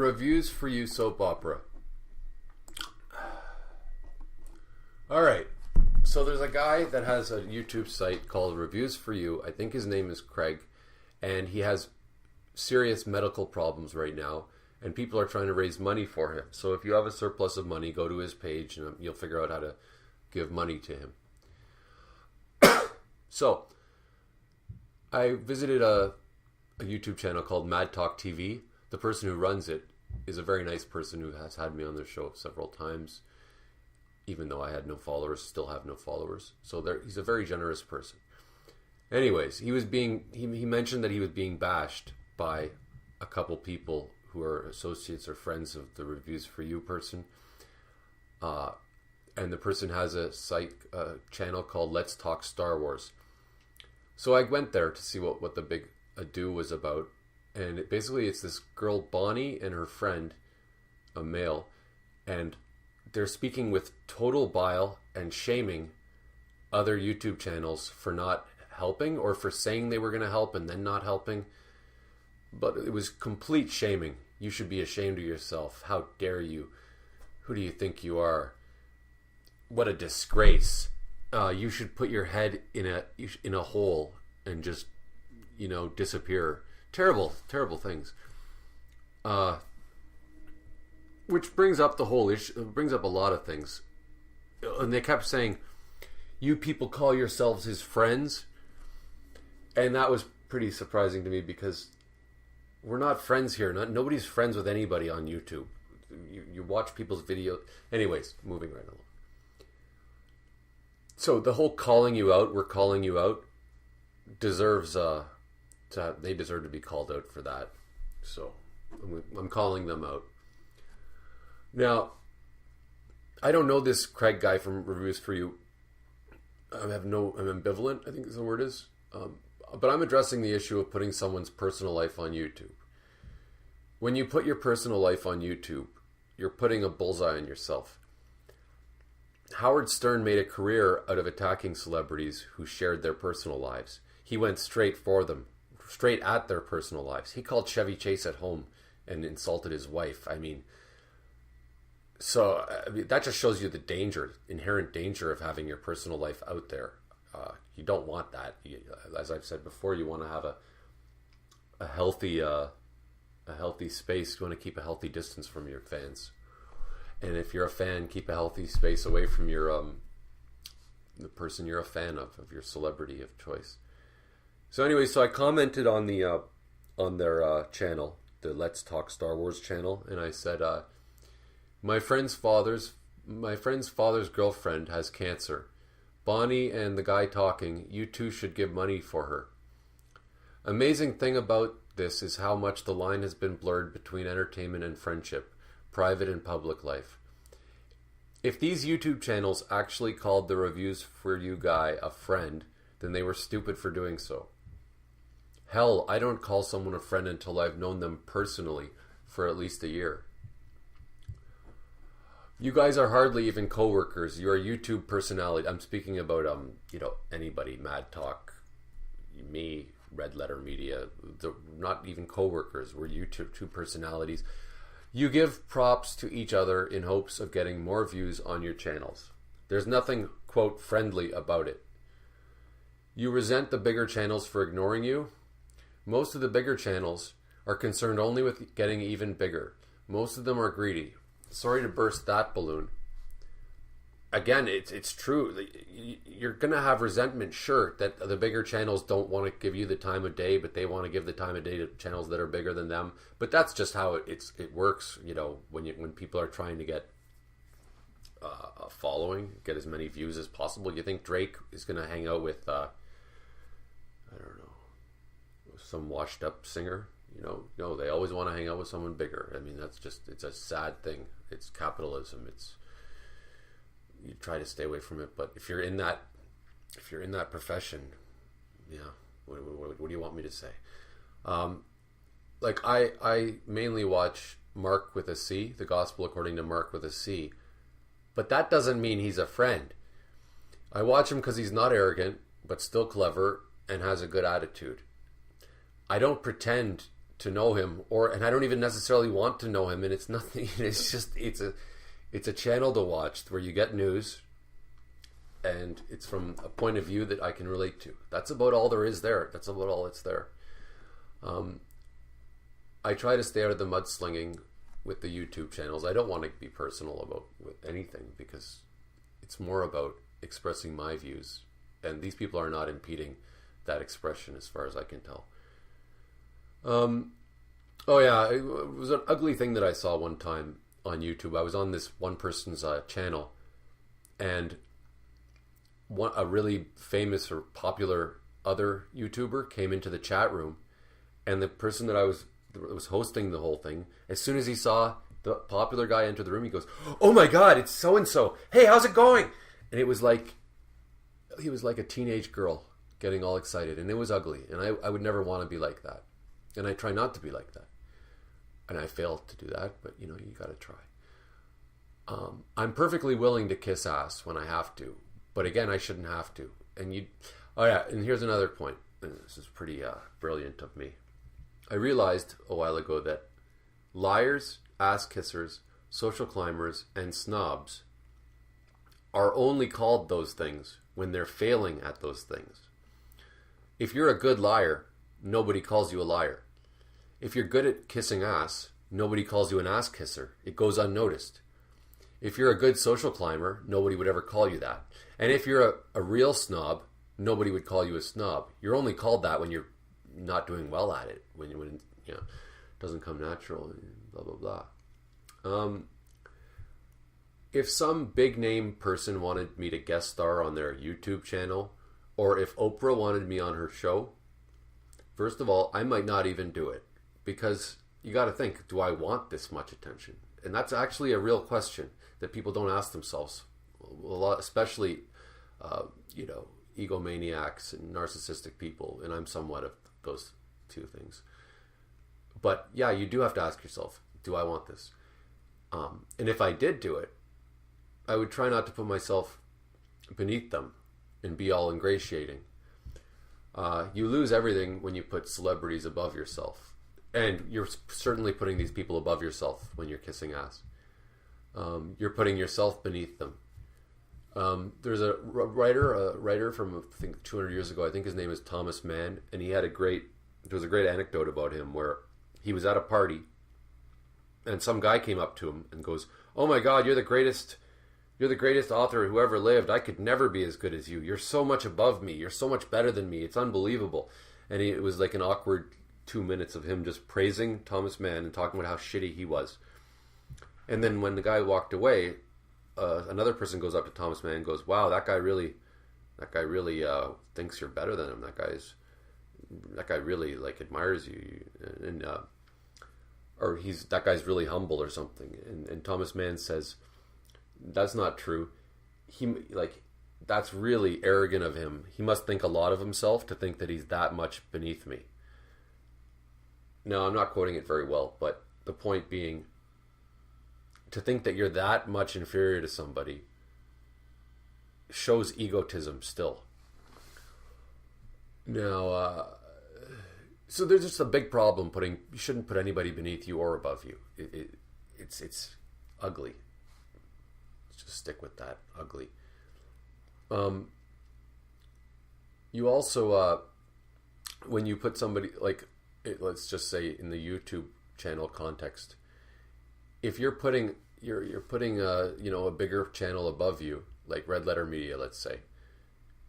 Reviews for You soap opera. Alright, so there's a guy that has a YouTube site called Reviews for You. I think his name is Craig, and he has serious medical problems right now, and people are trying to raise money for him. So if you have a surplus of money, go to his page and you'll figure out how to give money to him. So, I visited a YouTube channel called Mad Talk TV. The person who runs it is a very nice person who has had me on their show several times. Even though I had no followers, still have no followers. So he's a very generous person. Anyways, he mentioned that he was being bashed by a couple people who are associates or friends of the Reviews for You person. And the person has a channel called Let's Talk Star Wars. So I went there to see what the big ado was about. And basically it's this girl, Bonnie, and her friend, a male. And they're speaking with total bile and shaming other YouTube channels for not helping or for saying they were going to help and then not helping. But it was complete shaming. You should be ashamed of yourself. How dare you? Who do you think you are? What a disgrace. You should put your head in a hole and just, disappear. Terrible, terrible things. Which brings up the whole issue, brings up a lot of things. And they kept saying, you people call yourselves his friends. And that was pretty surprising to me because we're not friends here. Nobody's friends with anybody on YouTube. You watch people's videos. Anyways, moving right along. So the whole calling you out, we're calling you out, deserves, they deserve to be called out for that. So I'm calling them out. Now, I don't know this Craig guy from Reviews for You. I'm ambivalent, I think the word is. But I'm addressing the issue of putting someone's personal life on YouTube. When you put your personal life on YouTube, you're putting a bullseye on yourself. Howard Stern made a career out of attacking celebrities who shared their personal lives. He went straight for them, straight at their personal lives. He called Chevy Chase at home and insulted his wife. That just shows you the inherent danger of having your personal life out there. You don't want that. As I've said before, you want to have a healthy space. You want to keep a healthy distance from your fans. And if you're a fan, keep a healthy space away from your the person you're a fan of your celebrity of choice. So anyway, I commented on their channel, the Let's Talk Star Wars channel, and I said, my friend's father's girlfriend has cancer. Bonnie and the guy talking, you two should give money for her. Amazing thing about this is how much the line has been blurred between entertainment and friendship, private and public life. If these YouTube channels actually called the Reviews for You guy a friend, then they were stupid for doing so. Hell, I don't call someone a friend until I've known them personally for at least a year. You guys are hardly even co-workers. You're a YouTube personality. I'm speaking about anybody, Mad Talk, me, Red Letter Media. They're not even co-workers. We're YouTube personalities. You give props to each other in hopes of getting more views on your channels. There's nothing, quote, friendly about it. You resent the bigger channels for ignoring you? Most of the bigger channels are concerned only with getting even bigger. Most of them are greedy. Sorry to burst that balloon. Again, it's true. You're going to have resentment, sure, that the bigger channels don't want to give you the time of day, but they want to give the time of day to channels that are bigger than them. But that's just how it works, when people are trying to get a following, get as many views as possible. You think Drake is going to hang out with, I don't know, some washed up singer? No, they always want to hang out with someone bigger. It's a sad thing. It's capitalism. You try to stay away from it, but if you're in that profession, yeah, what do you want me to say? I mainly watch Mark with a C, the Gospel According to Mark with a C, but that doesn't mean he's a friend. I watch him because he's not arrogant, but still clever and has a good attitude. I don't pretend to know him, and I don't even necessarily want to know him, and it's nothing. It's just it's a channel to watch where you get news, and it's from a point of view that I can relate to. That's about all there is there. That's about all that's there. I try to stay out of the mudslinging with the YouTube channels. I don't want to be personal about with anything because it's more about expressing my views, and these people are not impeding that expression as far as I can tell. Oh yeah, it was an ugly thing that I saw one time on YouTube. I was on this one person's channel, and a really famous or popular other YouTuber came into the chat room, and the person that was hosting the whole thing, as soon as he saw the popular guy enter the room, he goes, "Oh my God, it's so and so. Hey, how's it going?" And it was like he was like a teenage girl getting all excited, and it was ugly. And I would never want to be like that, and I try not to be like that. And I failed to do that, but you got to try. I'm perfectly willing to kiss ass when I have to, but again, I shouldn't have to. Oh yeah, and here's another point. And this is pretty brilliant of me. I realized a while ago that liars, ass kissers, social climbers, and snobs are only called those things when they're failing at those things. If you're a good liar, nobody calls you a liar. If you're good at kissing ass, nobody calls you an ass kisser. It goes unnoticed. If you're a good social climber, nobody would ever call you that. And if you're a real snob, nobody would call you a snob. You're only called that when you're not doing well at it, when it doesn't come natural, blah blah blah. If some big name person wanted me to guest star on their YouTube channel, or if Oprah wanted me on her show, first of all, I might not even do it, because you got to think, do I want this much attention? And that's actually a real question that people don't ask themselves a lot, especially egomaniacs and narcissistic people, and I'm somewhat of those two things. But yeah, you do have to ask yourself, do I want this? And if I did do it, I would try not to put myself beneath them and be all ingratiating. You lose everything when you put celebrities above yourself. And you're certainly putting these people above yourself when you're kissing ass. You're putting yourself beneath them. There's a writer from I think 200 years ago. I think his name is Thomas Mann, and there was a great anecdote about him where he was at a party, and some guy came up to him and goes, "Oh my God, you're the greatest author who ever lived. I could never be as good as you. You're so much above me. You're so much better than me. It's unbelievable." And it was like an awkward 2 minutes of him just praising Thomas Mann and talking about how shitty he was. And then when the guy walked away, another person goes up to Thomas Mann and goes, "Wow, that guy really thinks you're better than him. That guy really like admires you, and or that guy's really humble or something." And Thomas Mann says, "That's not true. That's really arrogant of him. He must think a lot of himself to think that he's that much beneath me." Now, I'm not quoting it very well, but the point being, to think that you're that much inferior to somebody shows egotism still. Now, so there's just a big problem you shouldn't put anybody beneath you or above you. It's ugly. Let's just stick with that, ugly. You also, when you put somebody, let's just say in the YouTube channel context, if you're putting a bigger channel above you, like Red Letter Media, let's say,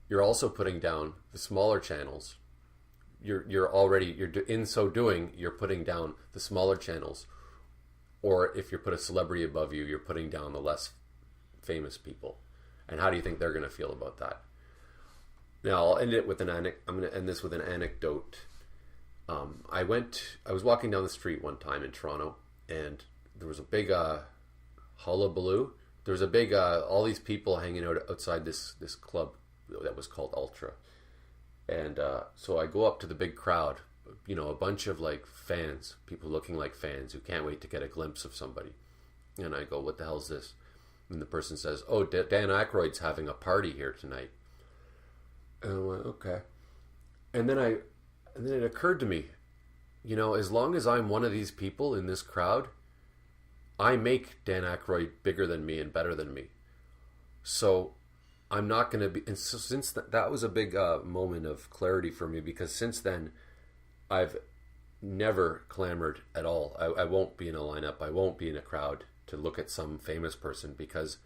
you're also putting down the smaller channels. In so doing, you're putting down the smaller channels. Or if you put a celebrity above you, you're putting down the less famous people. And how do you think they're going to feel about that? Now, I'll end it with I'm going to end this with an anecdote. I was walking down the street one time in Toronto, and there was a big hullabaloo. There was a big all these people hanging out outside this club that was called Ultra. And so I go up to the big crowd, a bunch of fans, people looking like fans who can't wait to get a glimpse of somebody. And I go, "What the hell's this?" And the person says, "Oh, Dan Aykroyd's having a party here tonight." And I went, "Okay." And then it occurred to me, you know, as long as I'm one of these people in this crowd, I make Dan Aykroyd bigger than me and better than me. So I'm not going to be. And so since that was a big moment of clarity for me, because since then I've never clamored at all. I won't be in a lineup. I won't be in a crowd to look at some famous person, because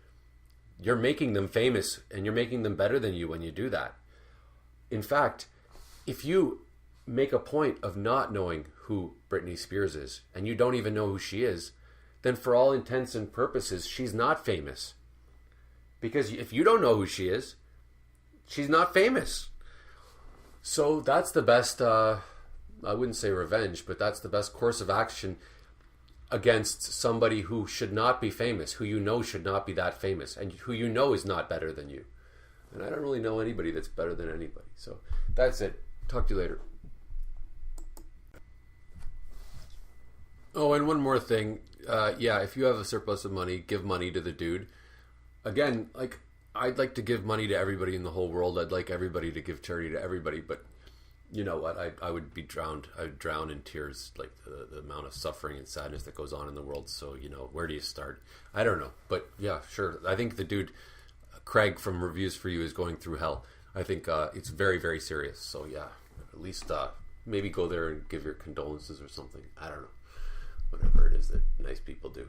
you're making them famous and you're making them better than you when you do that. In fact, if you make a point of not knowing who Britney Spears is and you don't even know who she is, then for all intents and purposes, she's not famous. Because if you don't know who she is, she's not famous. So that's the best, I wouldn't say revenge, but that's the best course of action against somebody who should not be famous, who you know should not be that famous, and who you know is not better than you. And I don't really know anybody that's better than anybody. So that's it. Talk to you later. Oh, and one more thing. Yeah, if you have a surplus of money, give money to the dude. Again, like, I'd like to give money to everybody in the whole world. I'd like everybody to give charity to everybody. But you know what? I would be drowned. I would drown in tears, like the amount of suffering and sadness that goes on in the world. So, you know, where do you start? I don't know. But yeah, sure. I think the dude, Craig from Reviews4you, is going through hell. I think it's very, very serious. So yeah, at least maybe go there and give your condolences or something. I don't know. Whatever it is that nice people do.